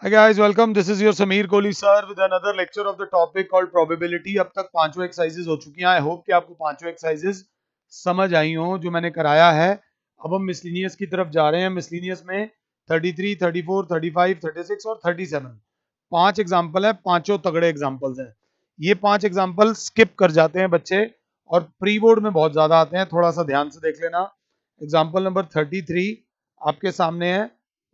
Hi guys, welcome. This is your Sameer Kohli sir with another lecture of the topic called probability. अब तक पांचों exercises हो चुकी हैं. आई होप कि आपको पांचों एक्सरसाइजेज समझ आई हो जो मैंने कराया है. अब हम मिसलिनियस की तरफ जा रहे हैं. मिसलिनियस में 33, 34, 35, 36 और 37 पांच एग्जाम्पल है. पांचों तगड़े एग्जाम्पल्स हैं. ये पांच एग्जाम्पल स्किप कर जाते हैं बच्चे और प्री बोर्ड में बहुत ज्यादा आते हैं. थोड़ा सा ध्यान से देख लेना. एग्जाम्पल नंबर 33 आपके सामने है.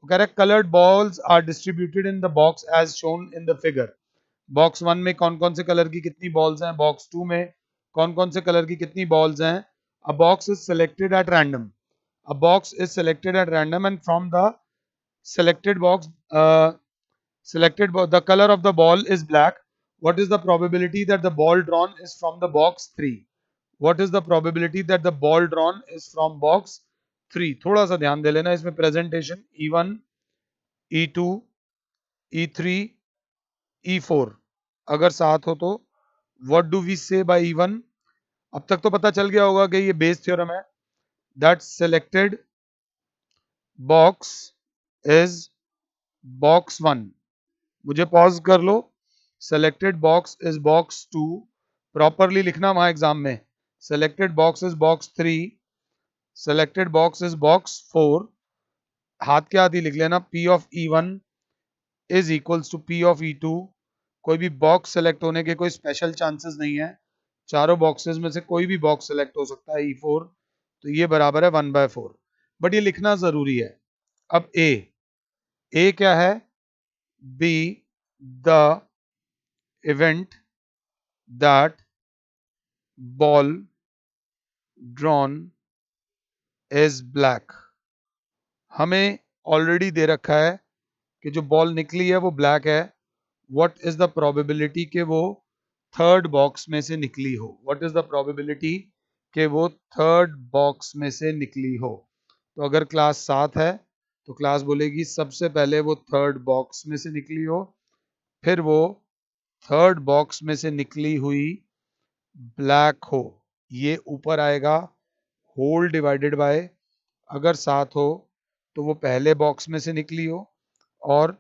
वो कह रहा है coloured balls are distributed in the box as shown in the figure. Box one में कौन कौन से कलर की कितनी बॉल्स हैं, बॉक्स टू में कौन कौन से कलर की कितनी बॉल्स हैं. अ box is selected at random. A box is selected at random and from the selected box the color of the ball is black. What is the probability that the ball drawn is from the box 3? What is the probability that the ball drawn is from box 3? थोड़ा सा ध्यान दे लेना इसमें. Presentation E1, E2, E3, E4 अगर साथ हो तो what do we से बाय E1. अब तक तो पता चल गया होगा कि ये बेस थ्योरम है. That selected box is box 1. मुझे पॉज कर लो. Selected box is box 2. Properly लिखना वहां एग्जाम में. Selected box is box 3. Selected box is box 4. हाथ के हाथ ही लिख लेना. P of E1 is equals to P of E2. कोई भी बॉक्स सेलेक्ट होने के कोई स्पेशल चांसेस नहीं है. चारों बॉक्सेस में से कोई भी बॉक्स सेलेक्ट हो सकता है. E4 तो ये बराबर है 1/4. बट ये लिखना जरूरी है. अब ए क्या है. B the event that ball drawn is black. हमें ऑलरेडी दे रखा है कि जो बॉल निकली है वो ब्लैक है. व्हाट इज द प्रोबेबिलिटी कि वो थर्ड बॉक्स में से निकली हो. व्हाट इज द प्रोबेबिलिटी कि वो थर्ड बॉक्स में से निकली हो. तो अगर क्लास 7 है तो क्लास बोलेगी सबसे पहले वो थर्ड बॉक्स में से निकली हो, फिर वो थर्ड बॉक्स में से निकली हुई ब्लैक हो. ये ऊपर आएगा होल डिवाइडेड बाय अगर 7 हो तो वो पहले बॉक्स में से निकली हो और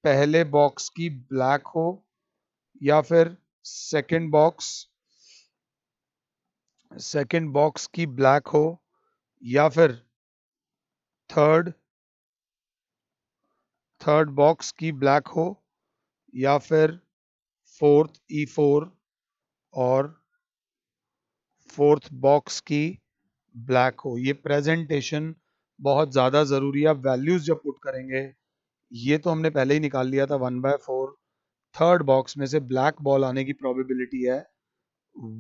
पहले बॉक्स की ब्लैक हो, या फिर सेकंड बॉक्स की ब्लैक हो, या फिर थर्ड थर्ड बॉक्स की ब्लैक हो, या फिर फोर्थ E4 और फोर्थ बॉक्स की ब्लैक हो. ये प्रेजेंटेशन बहुत ज्यादा जरूरी है. आप वैल्यूज जब पुट करेंगे, ये तो हमने पहले ही निकाल लिया था 1/4. थर्ड बॉक्स में से ब्लैक बॉल आने की प्रोबेबिलिटी है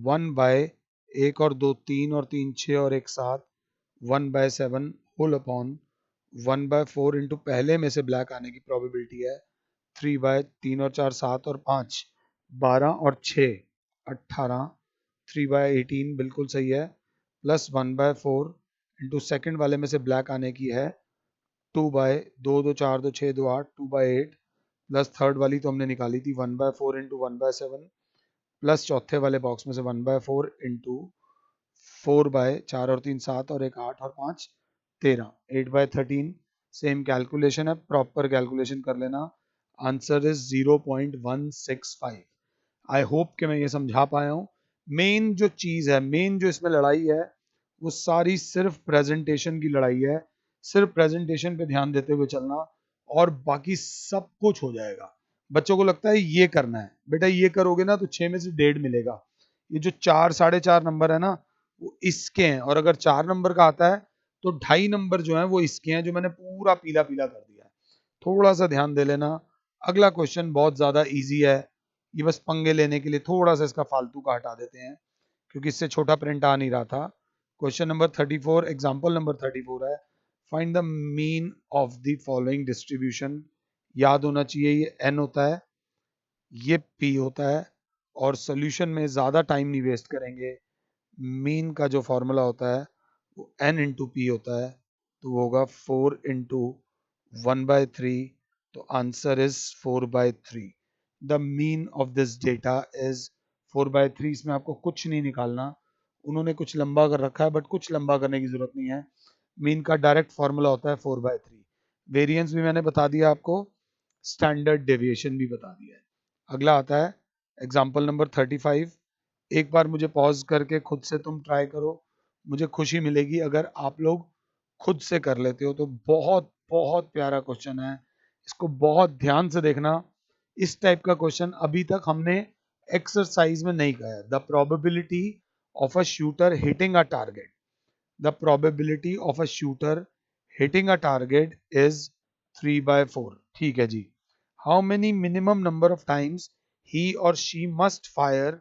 1/1 और 2 3 और 3 6 और 1 7. 1/7 होल अपॉन 1/4 इंटू पहले में से ब्लैक आने की प्रोबेबिलिटी है 3/3 और 4 7 और 5 12 और 6 18. 3/18 बिल्कुल सही है. प्लस 1/4 इंटू सेकेंड वाले में से ब्लैक आने की है 2/2 2 4 2 6 2 8 2/8. प्लस थर्ड वाली तो हमने निकाली थी 1/4 इंटू 1/7. प्लस चौथे वाले बॉक्स में से 1/4 इंटू 4/4 और 3 7 और 1 8 और 5 13. 8/13. सेम कैलकुलेशन है. प्रॉपर कैलकुलेशन कर लेना. Answer is 0.165. आई होप कि मैं ये समझा पाया हूँ. मेन जो चीज है, मेन जो इसमें लड़ाई है, वो सारी सिर्फ प्रेजेंटेशन की लड़ाई है. सिर्फ प्रेजेंटेशन पे ध्यान देते हुए चलना और बाकी सब कुछ हो जाएगा. बच्चों को लगता है ये करना है, बेटा ये करोगे ना तो 6 में से 1.5 मिलेगा. ये जो 4 4.5 नंबर है ना, वो इसके हैं. और अगर 4 नंबर का आता है तो 2.5 नंबर जो है वो इसके हैं, जो मैंने पूरा पीला पीला कर दिया है. थोड़ा सा ध्यान दे लेना. अगला क्वेश्चन बहुत ज्यादा इजी है. ये बस पंगे लेने के लिए थोड़ा सा इसका फालतू का हटा देते हैं क्योंकि इससे छोटा प्रिंट आ नहीं रहा था. क्वेश्चन नंबर 34, एग्जाम्पल नंबर 34 है. Find the mean of the following distribution. याद होना चाहिए ये n होता है, ये p होता है, और सोल्यूशन में ज्यादा टाइम नहीं वेस्ट करेंगे. मीन का जो फॉर्मूला होता है वो n इंटू पी होता है. तो वो होगा 4 इंटू 1/3. तो answer is 4/3. The mean of this data is 4/3. इसमें आपको कुछ नहीं निकालना. उन्होंने कुछ लंबा कर रखा है बट कुछ लंबा करने की जरूरत नहीं है. मीन का डायरेक्ट फॉर्मूला होता है 4/3. वेरिएंस भी मैंने बता दिया आपको. स्टैंडर्ड डेविएशन भी बता दिया है। अगला आता है एग्जाम्पल नंबर 35। एक बार मुझे पॉज करके खुद से तुम ट्राई करो, मुझे खुशी मिलेगी अगर आप लोग खुद से कर लेते हो तो। बहुत बहुत प्यारा क्वेश्चन है, इसको बहुत ध्यान से देखना। इस टाइप का क्वेश्चन अभी तक हमने एक्सरसाइज में नहीं किया है। The probability of a shooter hitting a target, the probability of a shooter hitting a target is 3/4। ठीक है जी। How many minimum number of times he or she must fire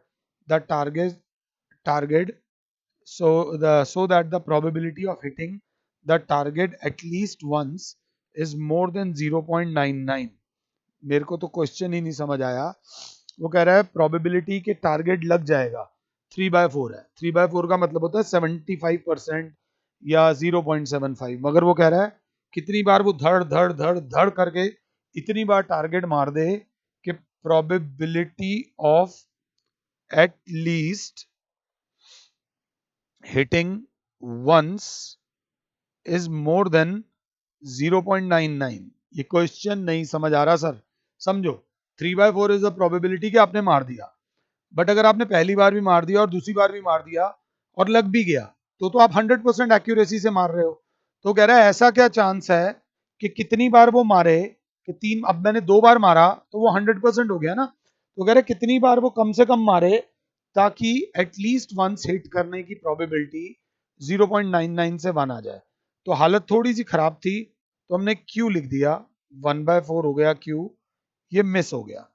the target so that the probability of hitting the target at least once is more than 0.99। मेरे को तो question ही नहीं समझ आया। वो कह रहा है प्रोबेबिलिटी के टारगेट लग जाएगा, 3/4 है। 3/4 का मतलब होता है 75% या 0.75। मगर वो कह रहा है कितनी बार वो धड़ धड़ धड़ धड़ करके इतनी बार टारगेट मार दे कि probability of at least hitting once is more than 0.99। ये क्वेश्चन नहीं समझ आ रहा सर। समझो, 3/4 इज द प्रोबेबिलिटी कि आपने मार दिया, बट अगर आपने पहली बार भी मार दिया और दूसरी बार भी मार दिया और लग भी गया तो आप 100% एक्यूरेसी से मार रहे हो। तो कह रहा है ऐसा क्या चांस है कि कितनी बार वो मारे कि तीन, अब मैंने 2 बार मारा तो वो 100% हो गया ना। तो कह रहे कितनी बार वो कम से कम मारे ताकि एटलीस्ट वंस हिट करने की प्रोबेबिलिटी 0.99 से 1 आ जाए। तो हालत थोड़ी सी खराब थी तो हमने Q लिख दिया, 1/4 हो गया Q, ये मिस हो गया।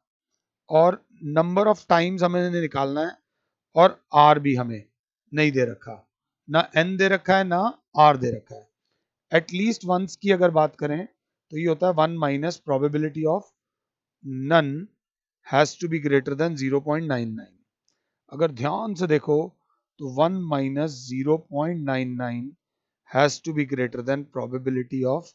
और नंबर ऑफ टाइम्स हमें निकालना है और R भी हमें नहीं दे रखा, ना N दे रखा है ना R दे रखा है। एटलीस्ट वंस की अगर बात करें तो ये होता है 1 minus probability of none has to be greater than 0.99। अगर ध्यान से देखो तो 1 minus 0.99 has to be greater than probability of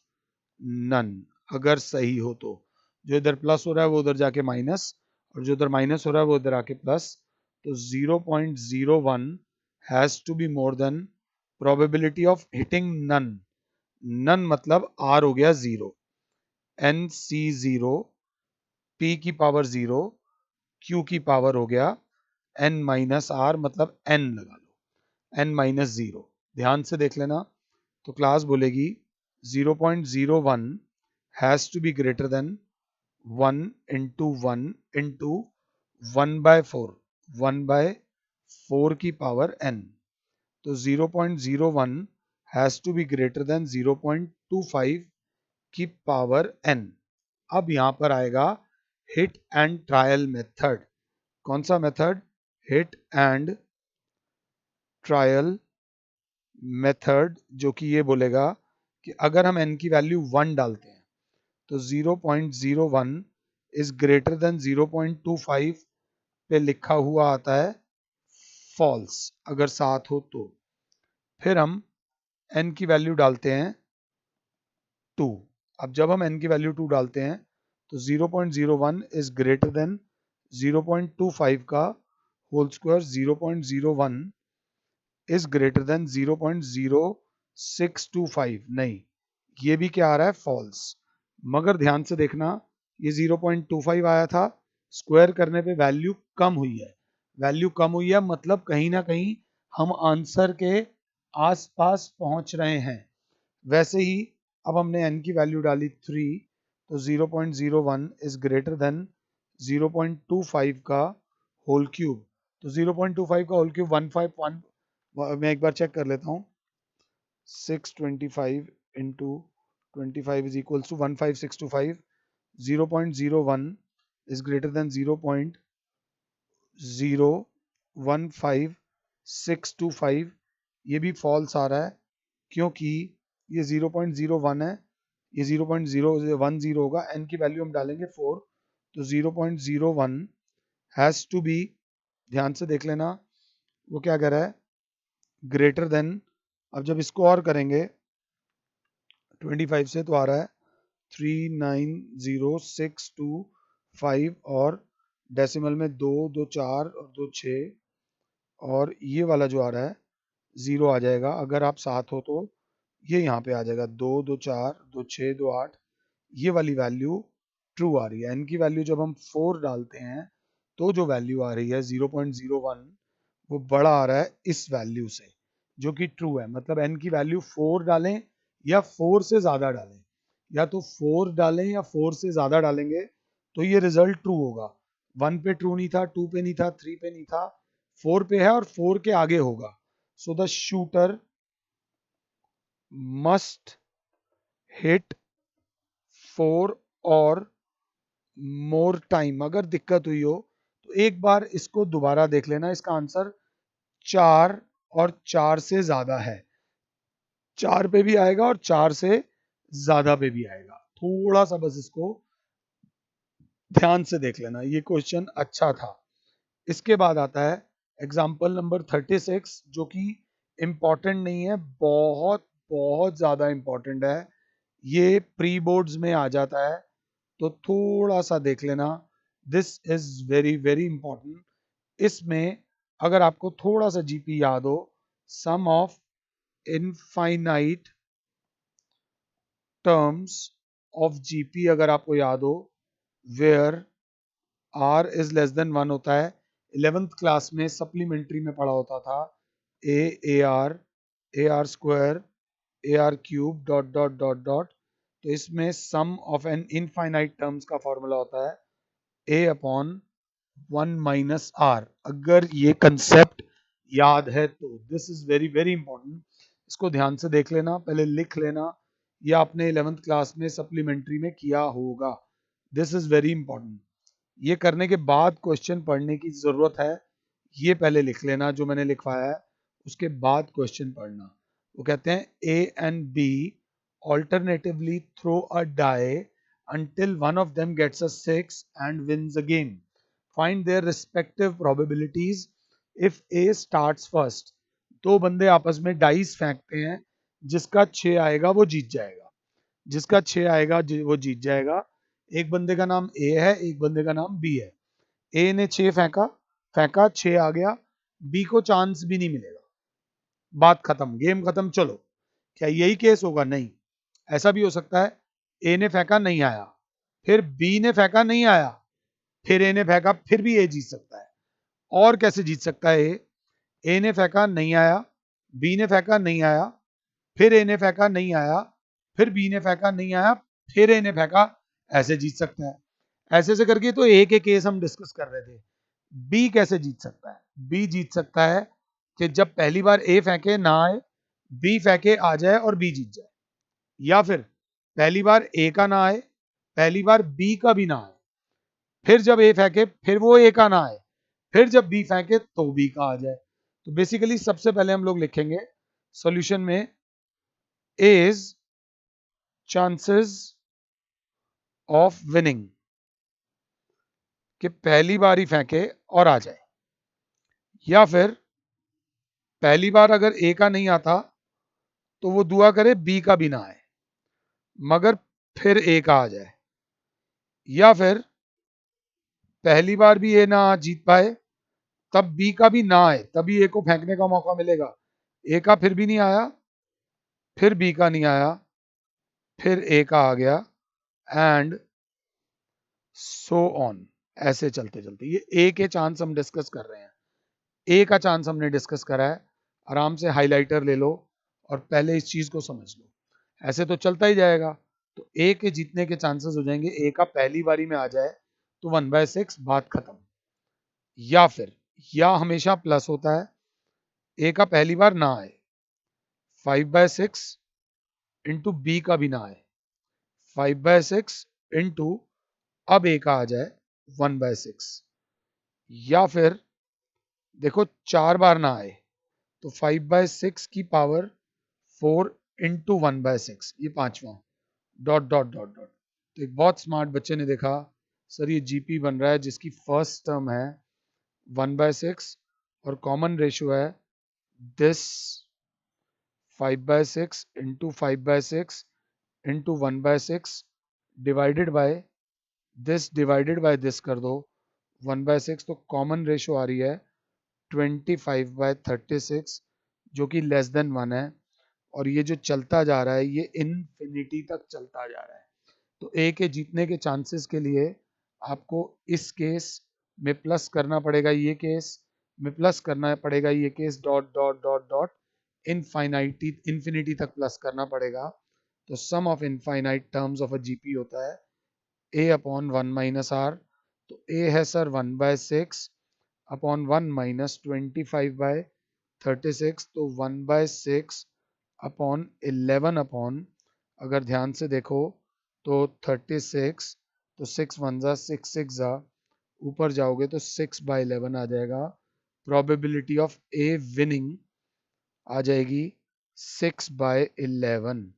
none. अगर सही हो तो जो इधर प्लस हो रहा है वो उधर जाके माइनस, और जो इधर माइनस हो रहा है वो इधर आके प्लस। तो 0.01 has to be more than probability of hitting none. None मतलब R हो गया 0, NC 0, P की पावर 0, Q की पावर हो गया N माइनस R, मतलब N लगा लो, N माइनस 0। ध्यान से देख लेना। तो क्लास बोलेगी 0.01 has to be greater than 1 into 1 into 1/4, 1/4 की पावर n। तो 0.01 has to be greater than 0.25 की पावर n। अब यहां पर आएगा हिट एंड ट्रायल मेथड। कौन सा method? Hit and trial method, जो कि ये बोलेगा कि अगर हम n की वैल्यू 1 डालते हैं तो 0.01 इज ग्रेटर देन 0.25 पे लिखा हुआ आता है फॉल्स, अगर 7 हो तो। फिर हम n की वैल्यू डालते हैं 2। अब जब हम n की वैल्यू 2 डालते हैं तो 0.01 इज ग्रेटर देन 0.25 का whole square, 0.01 is greater than 0.0625। नहीं, ये भी क्या आ रहा है? फॉल्स। मगर ध्यान से देखना, ये 0.25 आया था, स्क्वायर करने पे वैल्यू कम हुई है। वैल्यू कम हुई है मतलब कहीं ना कहीं हम आंसर के आसपास पहुंच रहे हैं। वैसे ही अब हमने n की वैल्यू डाली 3, तो 0.01 इज ग्रेटर देन 0.25 का होल क्यूब। तो 0.25 का होल क्यूब 151, मैं एक बार चेक कर लेता हूँ। 625 into 25 is equals to 15625। 0.01 is greater than 0.015625। ये भी फॉल्स आ रहा है क्योंकि ये 0.01 है, ये 0.010 होगा। n की वैल्यू हम डालेंगे 4, तो 0.01 हैज टू बी, ध्यान से देख लेना वो क्या कह रहा है, ग्रेटर देन। अब जब इसको और करेंगे 25 से तो आ रहा है 390,625, और डेसिमल में 2 2 4 और 2 6, और ये वाला जो आ रहा है 0 आ जाएगा। अगर आप 7 हो तो ये यहाँ पे आ जाएगा 2 2 4 2 6 2 8। ये वाली वैल्यू ट्रू आ रही है। n की वैल्यू जब हम 4 डालते हैं तो जो वैल्यू आ रही है 0.01 वो बड़ा आ रहा है इस वैल्यू से, जो कि ट्रू है। मतलब n की वैल्यू 4 डालें या 4 से ज्यादा डालें, या तो 4 डालें या 4 से ज्यादा डालेंगे तो ये रिजल्ट ट्रू होगा। 1 पे ट्रू नहीं था, 2 पे नहीं था, 3 पे नहीं था, 4 पे है और 4 के आगे होगा। So the shooter must hit 4 और मोर टाइम। अगर दिक्कत हुई हो तो एक बार इसको दोबारा देख लेना। इसका आंसर 4 और 4 से ज्यादा है। 4 पे भी आएगा और 4 से ज्यादा पे भी आएगा। थोड़ा सा बस इसको ध्यान से देख लेना, ये क्वेश्चन अच्छा था। इसके बाद आता है एग्जाम्पल नंबर 36, जो कि इंपॉर्टेंट नहीं है, बहुत बहुत ज्यादा इंपॉर्टेंट है। ये प्री बोर्ड्स में आ जाता है तो थोड़ा सा देख लेना। This is very very important. इसमें अगर आपको थोड़ा सा जीपी याद हो, sum of infinite terms of GP अगर आपको याद हो, where r is less than 1 होता है। 11th क्लास में सप्लीमेंट्री में पढ़ा होता था A R square A R cube dot dot dot dot. तो इसमें सम ऑफ एन इनफाइनाइट टर्म्स का फॉर्मूला होता है ए अपॉन 1 माइनस आर। अगर ये कंसेप्ट याद है तो this is very very important. इसको ध्यान से देख लेना, पहले लिख लेना, या आपने 11th क्लास में सप्लीमेंट्री में किया होगा। This is very important. ये करने के बाद क्वेश्चन पढ़ने की जरूरत है। ये पहले लिख लेना जो मैंने लिखवाया है, उसके बाद क्वेश्चन पढ़ना। वो कहते हैं A and B alternatively throw a die until one of them gets a 6 and wins a game. Find their respective probabilities if A starts first. दो बंदे आपस में डाइस फेंकते हैं, जिसका 6 आएगा वो जीत जाएगा। जिसका 6 आएगा वो जीत जाएगा। एक बंदे का नाम ए है, एक बंदे का नाम बी है। ए ने 6 फेंका, 6 आ गया, बी को चांस भी नहीं मिलेगा। बात खत्म, गेम खत्म। चलो, क्या यही केस होगा? नहीं, ऐसा भी हो सकता है ए ने फेंका नहीं आया, फिर बी ने फेंका नहीं आया, फिर ए ने फेंका, फिर भी ए जीत सकता है। और कैसे जीत सकता है ए ने फेंका नहीं आया, बी ने फेंका नहीं आया, फिर ए ने फेंका नहीं आया, फिर बी ने फेंका नहीं आया, फिर ए ने फेंका, ऐसे जीत सकता है। ऐसे ऐसे करके तो ए के केस हम डिस्कस कर रहे थे। बी कैसे जीत सकता है? बी जीत सकता है कि जब पहली बार ए फेंके ना आए, बी फेंके आ जाए और बी जीत जाए। या फिर पहली बार ए का ना आए, पहली बार बी का भी ना आए, फिर जब ए फेंके फिर वो ए का ना आए, फिर जब बी फेंके तो बी का आ जाए। तो बेसिकली सबसे पहले हम लोग लिखेंगे सॉल्यूशन में इज चांसेस ऑफ विनिंग, कि पहली बार ही फेंके और आ जाए। या फिर पहली बार अगर ए का नहीं आता तो वो दुआ करे बी का भी ना आए, मगर फिर ए का आ जाए। या फिर पहली बार भी ए ना जीत पाए, तब बी का भी ना आए, तभी ए को फेंकने का मौका मिलेगा। ए का फिर भी नहीं आया, फिर बी का नहीं आया, फिर ए का आ गया, एंड सो ऑन। ऐसे चलते चलते ये ए के चांस हम डिस्कस कर रहे हैं। ए का चांस हमने डिस्कस करा है। आराम से हाइलाइटर ले लो और पहले इस चीज को समझ लो। ऐसे तो चलता ही जाएगा। तो ए के जीतने के चांसेस हो जाएंगे, ए का पहली बारी में आ जाए तो 1/6, बात खत्म। या फिर या हमेशा प्लस होता है, ए का पहली बार ना आए, 5/6 इंटू बी का भी ना आए, 5/6 इंटू अब ए का आ जाए 1/6। या फिर देखो 4 बार ना आए तो 5/6 की पावर 4 इंटू 1/6, ये पांचवा, डॉट डॉट डॉट डॉट। तो एक बहुत स्मार्ट बच्चे ने देखा सर ये जीपी बन रहा है जिसकी फर्स्ट टर्म है 1/6 और कॉमन रेशियो है this 5/6 into 5/6 into 1/6 divided by this कर दो 1/6। तो कॉमन रेशियो आ रही है 25/36, जो कि लेस देन 1 है। और ये जो चलता जा रहा है ये इनफिनिटी तक चलता जा रहा है। तो ए के जीतने के चांसेस के लिए आपको इस केस में प्लस करना पड़ेगा, ये केस में प्लस करना पड़ेगा, ये case dot dot dot dot infinity तक प्लस करना पड़ेगा। तो sum of infinite terms of a GP होता है ए अपॉन 1 माइनस आर। तो ए है सर 1/6 अपॉन 1 माइनस 25/36, तो 1/6 अपॉन 11 अपॉन, अगर ध्यान से देखो तो 36, तो 6 1 जा 6 6 जा, ऊपर जाओगे तो 6/11 आ जाएगा। प्रोबेबिलिटी ऑफ ए विनिंग आ जाएगी 6/11।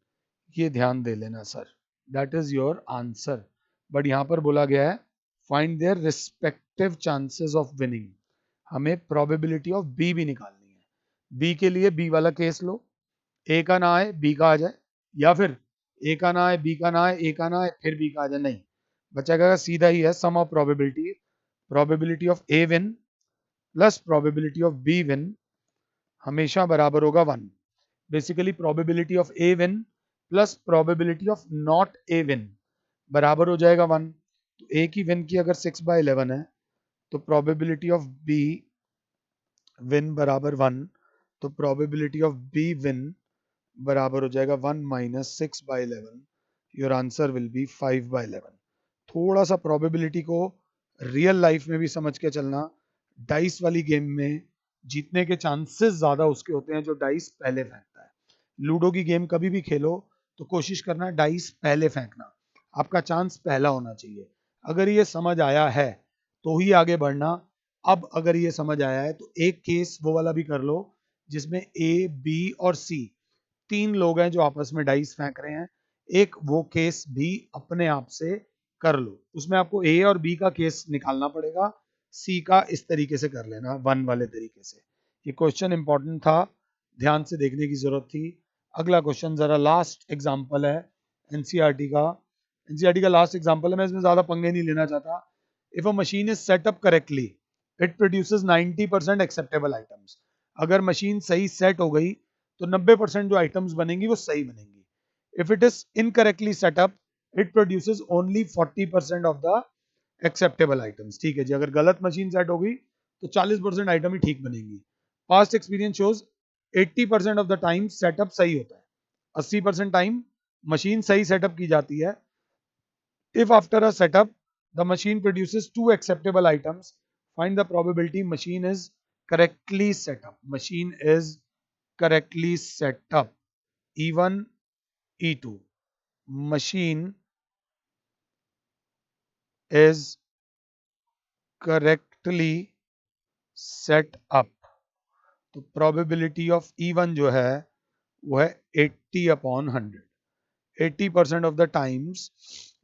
ये ध्यान दे लेना sir, that is your answer. But यहां पर बोला गया है find their respective chances of winning. हमें प्रोबेबिलिटी ऑफ बी भी निकालनी है। बी के लिए बी वाला केस लो, ए का ना आए बी का आ जाए, या फिर ए का ना आए बी का ना आए, ए का ना आए फिर बी का आ जाए। नहीं, बचेगा सीधा ही है sum of probability, probability of A win plus probability of B win हमेशा बराबर होगा 1। Basically probability of A win plus probability of not A win बराबर हो जाएगा 1। तो ए की विन की अगर 6/11 है तो प्रोबेबिलिटी ऑफ बी विन बराबर 1, तो प्रोबेबिलिटी ऑफ बी विन बराबर हो जाएगा 1 minus 6/11। Your answer will be 5/11। थोड़ा सा प्रोबेबिलिटी को रियल लाइफ में भी समझ के चलना। डाइस वाली गेम में जीतने के चांसेस ज्यादा उसके होते हैं जो डाइस पहले फेंकता है। लूडो की गेम कभी भी खेलो तो कोशिश करना डाइस पहले फेंकना, आपका चांस पहला होना चाहिए। अगर ये समझ आया है तो ही आगे बढ़ना। अब अगर ये समझ आया है तो एक केस वो वाला भी कर लो जिसमें ए बी और सी तीन लोग हैं जो आपस में डाइस फेंक रहे हैं, एक वो केस भी अपने आप से कर लो। उसमें आपको ए और बी का केस निकालना पड़ेगा, सी का इस तरीके से कर लेना 1 वाले तरीके से। ये क्वेश्चन इंपॉर्टेंट था, ध्यान से देखने की जरूरत थी। अगला क्वेश्चन जरा लास्ट एग्जांपल है एनसीईआरटी का। एनसीईआरटी का लास्ट एग्जांपल है, मैं इसमें ज्यादा पंगे नहीं लेना चाहता। If a machine is set up correctly it produces 90% acceptable items. अगर मशीन सही सेट हो गई तो 90% जो आइटम्स बनेंगी वो सही बनेंगी। If it is incorrectly setup it produces only 40% of the acceptable items. ठीक है जी, अगर गलत मशीन सेट हो गई तो 40% आइटम ही ठीक बनेंगी। Past experience shows 80% of the time setup सही होता है, 80% टाइम मशीन सही सेटअप की जाती है। If after a setup the machine produces 2 acceptable items, find the probability machine is correctly set up. Machine is correctly set up. E1, E2. Machine is correctly set up. तो probability of E1 जो है वो है 80/100। 80% of the times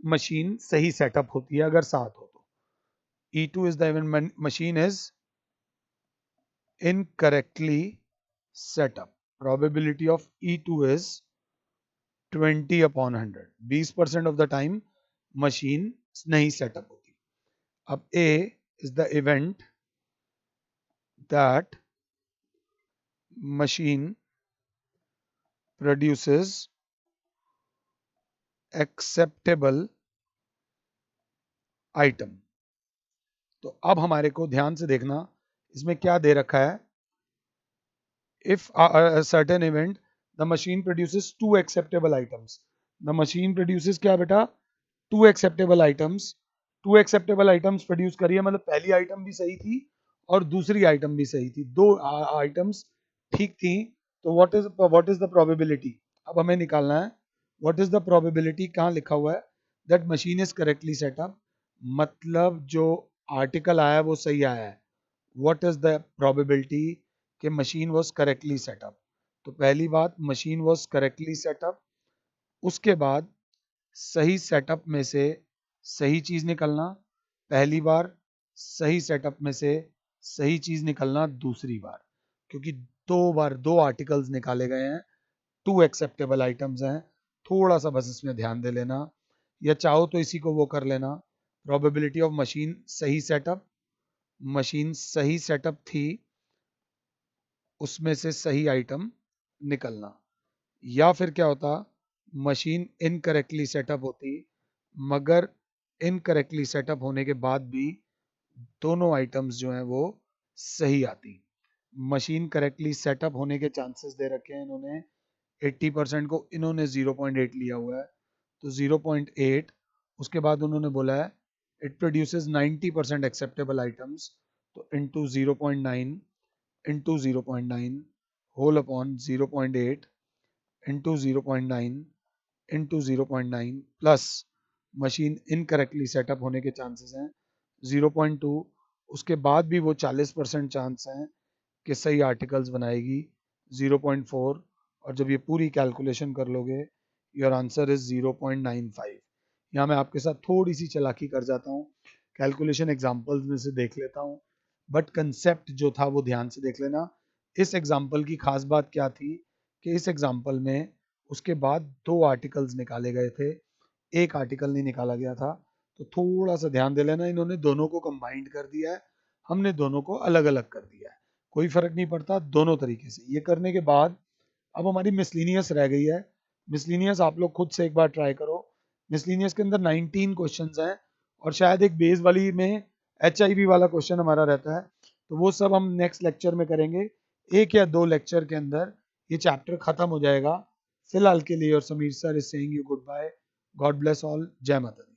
machine सही setup होती है अगर 7 हो तो। E2 is the when machine is incorrectly set up. Probability of E2 is 20/100। 20% of the time machine नहीं सेटअप होती। अब A is the event that machine produces acceptable item। तो अब हमारे को ध्यान से देखना इसमें क्या दे रखा है। If a certain event the machine produces 2 acceptable items। the machine produces क्या बेटा, 2 acceptable items। 2 acceptable items produce करिए मतलब पहली आइटम भी सही थी और दूसरी आइटम भी सही थी, दो आइटम्स ठीक थी। तो व्हाट इज द प्रोबेबिलिटी, अब हमें निकालना है व्हाट इज द प्रोबेबिलिटी। कहाँ लिखा हुआ है that machine is correctly setup, मतलब जो आर्टिकल आया है वो सही आया है। व्हाट इज द प्रोबेबिलिटी कि मशीन वॉज करेक्टली सेटअप। तो पहली बात मशीन वॉज करेक्टली सेटअप, उसके बाद सही सेटअप में से सही चीज निकलना पहली बार, सही सेटअप में से सही चीज निकलना दूसरी बार, क्योंकि दो बार दो आर्टिकल्स निकाले गए हैं, 2 एक्सेप्टेबल आइटम्स हैं। थोड़ा सा बस इसमें ध्यान दे लेना, या चाहो तो इसी को वो कर लेना। प्रोबेबिलिटी ऑफ मशीन सही सेटअप, मशीन सही सेटअप थी उसमें से सही आइटम निकलना। या फिर क्या होता मशीन इनकरेक्टली सेटअप होती मगर इनकरेक्टली सेटअप होने के बाद भी दोनों आइटम्स जो हैं वो सही आती। मशीन करेक्टली सेटअप होने के चांसेस दे रखे हैं इन्होंने 80% को, इन्होंने 0.8 लिया हुआ है, तो 0.8 उसके बाद उन्होंने बोला है इट प्रोड्यूसेस 90% एक्सेप्टेबल आइटम्स, तो into 0.9 into 0.9 whole upon 0.8 into 0.9 into 0.9 plus machine incorrectly set up होने के चांसेस हैं 0.2, उसके बाद भी वो 40% चांस हैं कि सही आर्टिकल्स बनाएगी 0.4, और जब ये पूरी कैलकुलेशन कर लोगे योर आंसर इज 0.95। यहाँ मैं आपके साथ थोड़ी सी चालाकी कर जाता हूँ, कैलकुलेशन एग्जांपल्स में से देख लेता हूँ, बट कंसेप्ट जो था वो ध्यान से देख लेना। इस एग्जांपल की खास बात क्या थी कि इस एग्जांपल में उसके बाद 2 आर्टिकल्स निकाले गए थे, एक आर्टिकल नहीं निकाला गया था, तो थोड़ा सा ध्यान दे लेना, इन्होंने दोनों को कंबाइंड कर दिया है, हमने दोनों को अलग अलग कर दिया है, कोई फर्क नहीं पड़ता दोनों तरीके से। ये करने के बाद अब हमारी मिसलिनियस रह गई है। मिसलिनियस आप लोग खुद से एक बार ट्राई करो। मिसलिनियस के अंदर 19 क्वेश्चंस हैं और शायद एक बेस वाली में HIV वाला क्वेश्चन हमारा रहता है, तो वो सब हम नेक्स्ट लेक्चर में करेंगे। 1 या 2 लेक्चर के अंदर ये चैप्टर खत्म हो जाएगा। फिलहाल के लिए और Sameer sir is saying you good bye. God bless all. जय माता दी।